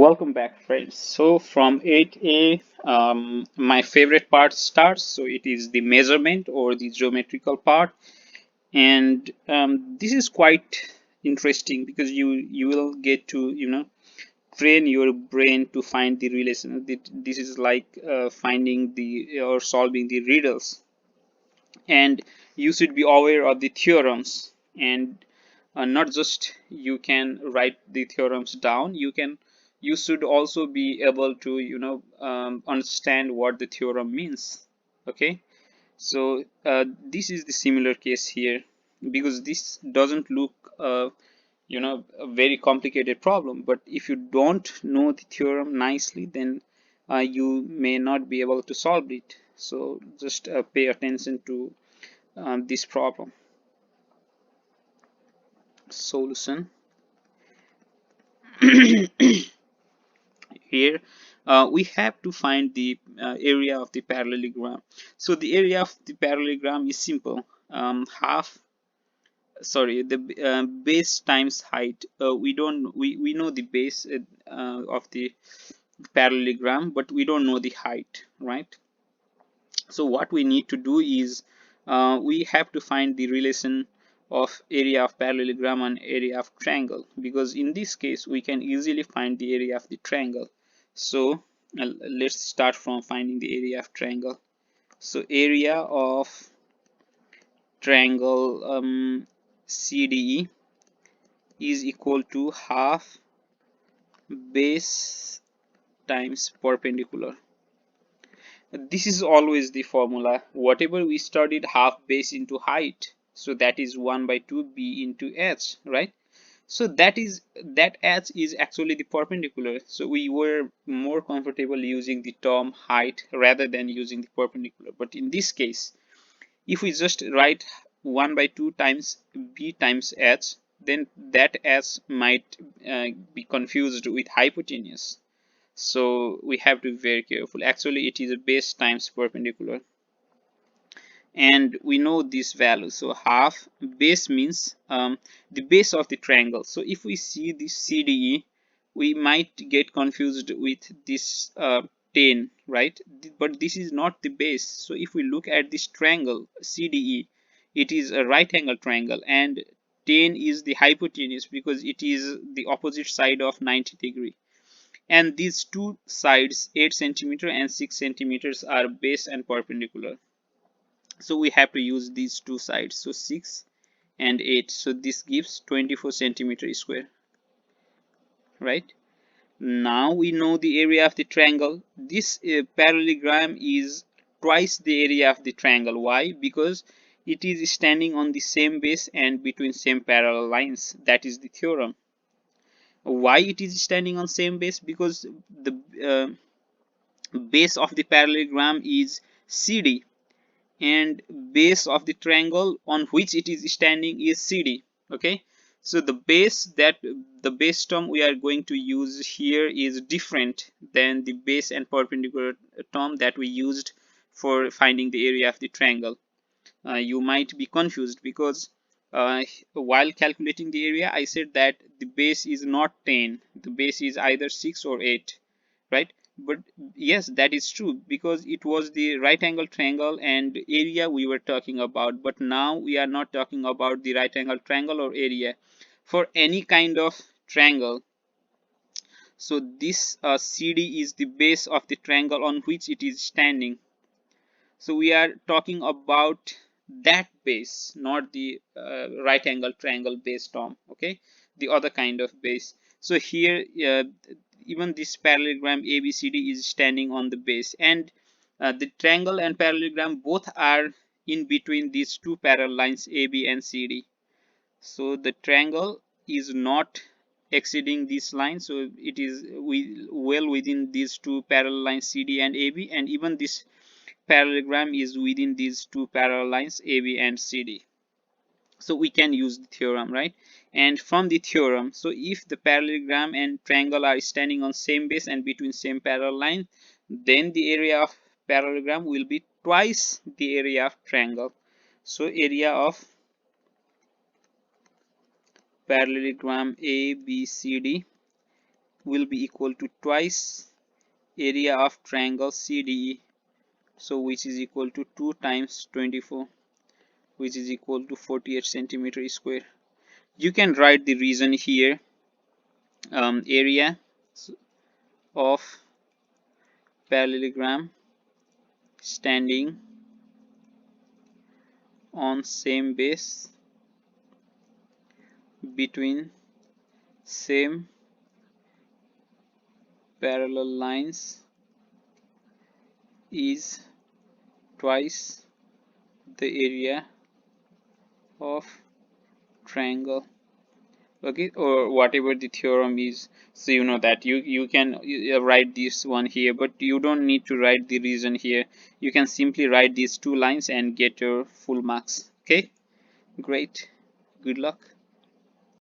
Welcome back, friends. So from 8A, my favorite part starts. So it is the measurement or the geometrical part, and this is quite interesting because you will get to train your brain to find the relation. This is like finding the or solving the riddles, and you should be aware of the theorems and not just you can write the theorems down, you should also be able to understand what the theorem means. Okay, so this is the similar case here, because this doesn't look a very complicated problem, but if you don't know the theorem nicely, then you may not be able to solve it. So just pay attention to this problem. Solution. Here we have to find the area of the parallelogram. So the area of the parallelogram is simple. Half, sorry, the base times height. We don't we know the base of the parallelogram, but we don't know the height, right? So what we need to do is we have to find the relation of area of parallelogram and area of triangle, because in this case we can easily find the area of the triangle. So let's start from finding the area of triangle. So area of triangle CDE is equal to half base times perpendicular. This is always the formula. Whatever we studied, half base into height. So that is 1 by 2 b into h, right? So that h is actually the perpendicular. So we were more comfortable using the term height rather than using the perpendicular. But in this case, if we just write 1 by 2 times b times h, then that h might be confused with hypotenuse. So we have to be very careful. Actually it is a base times perpendicular, and we know this value. So half base means the base of the triangle. So if we see this CDE, we might get confused with this 10, right? But this is not the base. So if we look at this triangle CDE, it is a right angle triangle, and 10 is the hypotenuse because it is the opposite side of 90-degree, and these two sides 8 centimeter and 6 centimeters are base and perpendicular. So we have to use these two sides, so 6 and 8. So this gives 24 centimeter square, right? Now we know the area of the triangle. This parallelogram is twice the area of the triangle. Why? Because it is standing on the same base and between same parallel lines. That is the theorem. Why it is standing on same base? Because the base of the parallelogram is CD, and base of the triangle on which it is standing is CD. Okay, so the base term we are going to use here is different than the base and perpendicular term that we used for finding the area of the triangle. You might be confused because while calculating the area I said that the base is not 10, the base is either 6 or 8, right? But yes, that is true because it was the right angle triangle and area we were talking about, but now we are not talking about the right angle triangle or area. For any kind of triangle, so this CD is the base of the triangle on which it is standing. So we are talking about that base, not the right angle triangle base term. Okay, the other kind of base. So here even this parallelogram ABCD is standing on the base, and the triangle and parallelogram both are in between these two parallel lines AB and CD. So the triangle is not exceeding this line, so it is well within these two parallel lines CD and AB, and even this parallelogram is within these two parallel lines AB and CD. So we can use the theorem, right? And from the theorem, so if the parallelogram and triangle are standing on same base and between same parallel line, then the area of parallelogram will be twice the area of triangle. So area of parallelogram ABCD will be equal to twice area of triangle CDE, so which is equal to 2 times 24, which is equal to 48 centimeter square. You can write the reason here. Area of parallelogram standing on same base between same parallel lines is twice the area of triangle. Okay, or whatever the theorem is. So you know that you can write this one here, but you don't need to write the reason here. You can simply write these two lines and get your full marks. Okay, great, good luck.